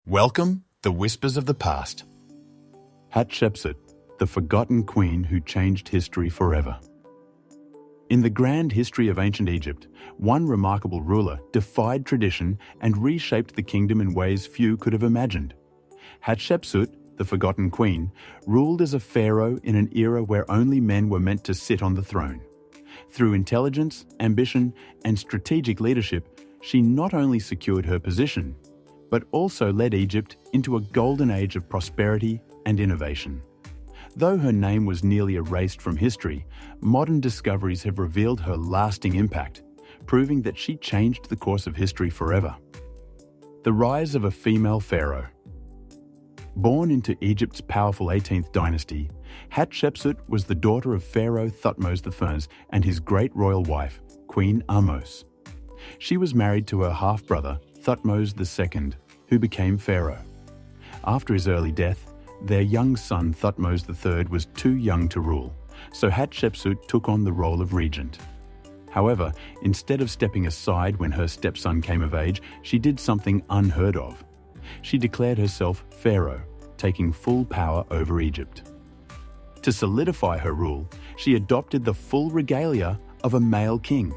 Welcome, the Whispers of the Past. Hatshepsut, the forgotten queen who changed history forever. In the grand history of ancient Egypt, one remarkable ruler defied tradition and reshaped the kingdom in ways few could have imagined. Hatshepsut, the forgotten queen, ruled as a pharaoh in an era where only men were meant to sit on the throne. Through intelligence, ambition, and strategic leadership, she not only secured her position, but also led Egypt into a golden age of prosperity and innovation. Though her name was nearly erased from history, modern discoveries have revealed her lasting impact, proving that she changed the course of history forever. The rise of a female pharaoh. Born into Egypt's powerful 18th dynasty, Hatshepsut was the daughter of Pharaoh Thutmose I and his great royal wife, Queen Ahmose. She was married to her half-brother, Thutmose II, who became pharaoh. After his early death, their young son Thutmose III was too young to rule, so Hatshepsut took on the role of regent. However, instead of stepping aside when her stepson came of age, she did something unheard of. She declared herself pharaoh, taking full power over Egypt. To solidify her rule, she adopted the full regalia of a male king,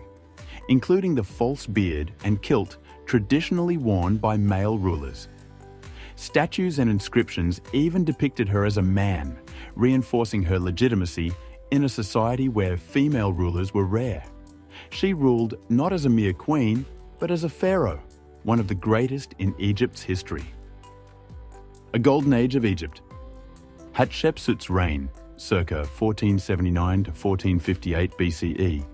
including the false beard and kilt traditionally worn by male rulers. Statues and inscriptions even depicted her as a man, reinforcing her legitimacy in a society where female rulers were rare. She ruled not as a mere queen, but as a pharaoh, one of the greatest in Egypt's history. A golden age of Egypt. Hatshepsut's reign, circa 1479 to 1458 BCE,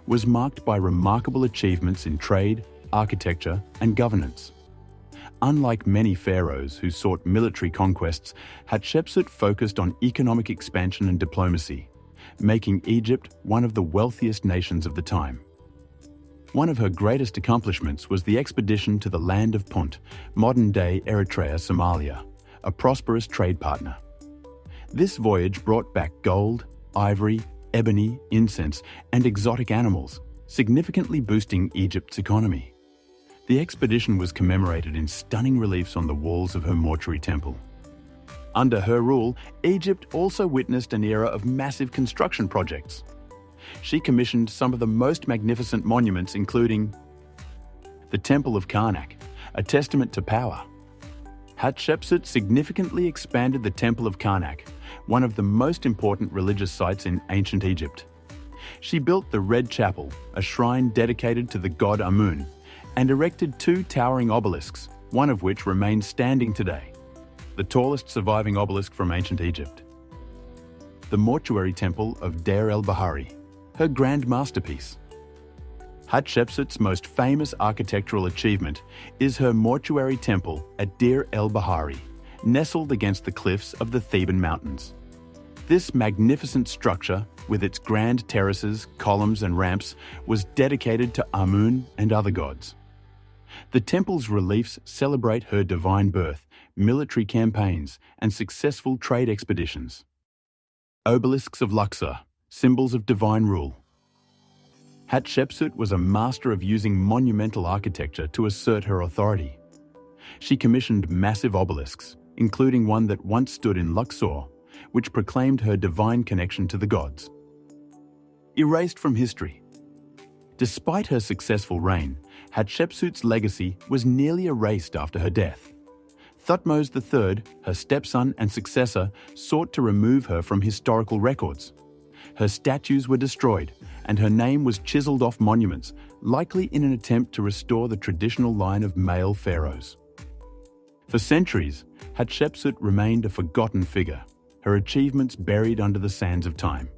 was marked by remarkable achievements in trade, architecture, and governance. Unlike many pharaohs who sought military conquests, Hatshepsut focused on economic expansion and diplomacy, making Egypt one of the wealthiest nations of the time. One of her greatest accomplishments was the expedition to the land of Punt, modern-day Eritrea, Somalia, a prosperous trade partner. This voyage brought back gold, ivory, ebony, incense, and exotic animals, significantly boosting Egypt's economy. The expedition was commemorated in stunning reliefs on the walls of her mortuary temple. Under her rule, Egypt also witnessed an era of massive construction projects. She commissioned some of the most magnificent monuments, including the Temple of Karnak, a testament to power. Hatshepsut significantly expanded the Temple of Karnak, one of the most important religious sites in ancient Egypt. She built the Red Chapel, a shrine dedicated to the god Amun, and erected two towering obelisks, one of which remains standing today, the tallest surviving obelisk from ancient Egypt. The mortuary temple of Deir el-Bahari, her grand masterpiece. Hatshepsut's most famous architectural achievement is her mortuary temple at Deir el-Bahari, nestled against the cliffs of the Theban Mountains. This magnificent structure, with its grand terraces, columns, and ramps, was dedicated to Amun and other gods. The temple's reliefs celebrate her divine birth, military campaigns, and successful trade expeditions. Obelisks of Luxor, symbols of divine rule. Hatshepsut was a master of using monumental architecture to assert her authority. She commissioned massive obelisks, including one that once stood in Luxor, which proclaimed her divine connection to the gods. Erased from history. Despite her successful reign, Hatshepsut's legacy was nearly erased after her death. Thutmose III, her stepson and successor, sought to remove her from historical records. Her statues were destroyed, and her name was chiseled off monuments, likely in an attempt to restore the traditional line of male pharaohs. For centuries, Hatshepsut remained a forgotten figure, her achievements buried under the sands of time.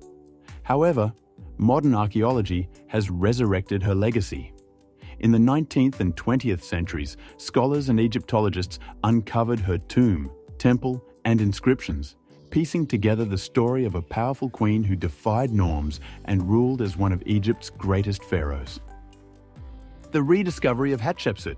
However, modern archaeology has resurrected her legacy. In the 19th and 20th centuries, scholars and Egyptologists uncovered her tomb, temple, and inscriptions, piecing together the story of a powerful queen who defied norms and ruled as one of Egypt's greatest pharaohs. The rediscovery of Hatshepsut.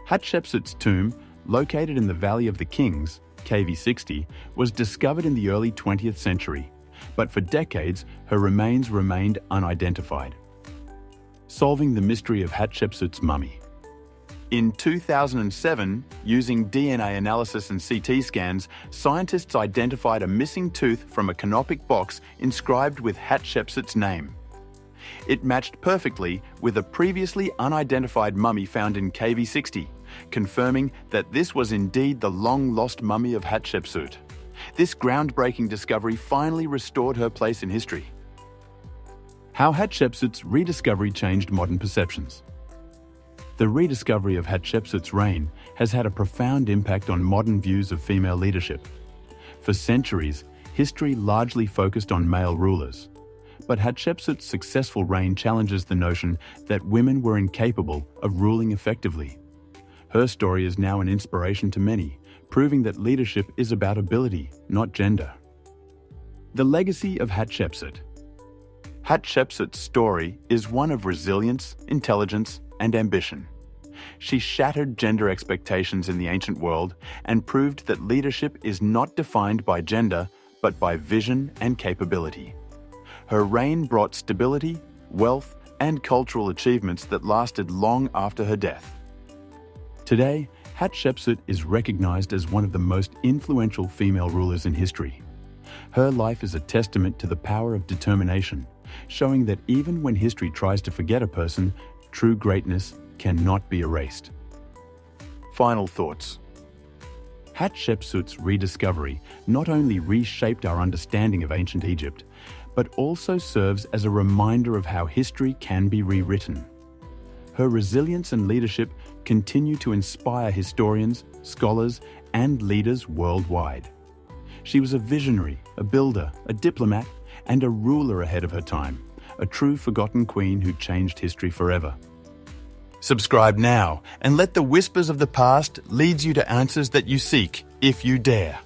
Hatshepsut's tomb, located in the Valley of the Kings, KV60, was discovered in the early 20th century, but for decades her remains remained unidentified. Solving the mystery of Hatshepsut's mummy. In 2007, using DNA analysis and CT scans, scientists identified a missing tooth from a canopic box inscribed with Hatshepsut's name. It matched perfectly with a previously unidentified mummy found in KV60, confirming that this was indeed the long-lost mummy of Hatshepsut. This groundbreaking discovery finally restored her place in history. How Hatshepsut's rediscovery changed modern perceptions. The rediscovery of Hatshepsut's reign has had a profound impact on modern views of female leadership. For centuries, history largely focused on male rulers. But Hatshepsut's successful reign challenges the notion that women were incapable of ruling effectively. Her story is now an inspiration to many, proving that leadership is about ability, not gender. The legacy of Hatshepsut. Hatshepsut's story is one of resilience, intelligence, and ambition. She shattered gender expectations in the ancient world and proved that leadership is not defined by gender, but by vision and capability. Her reign brought stability, wealth, and cultural achievements that lasted long after her death. Today, Hatshepsut is recognized as one of the most influential female rulers in history. Her life is a testament to the power of determination, showing that even when history tries to forget a person, true greatness cannot be erased. Final thoughts. Hatshepsut's rediscovery not only reshaped our understanding of ancient Egypt, but also serves as a reminder of how history can be rewritten. Her resilience and leadership continue to inspire historians, scholars, and leaders worldwide. She was a visionary, a builder, a diplomat, and a ruler ahead of her time, a true forgotten queen who changed history forever. Subscribe now and let the whispers of the past lead you to answers that you seek if you dare.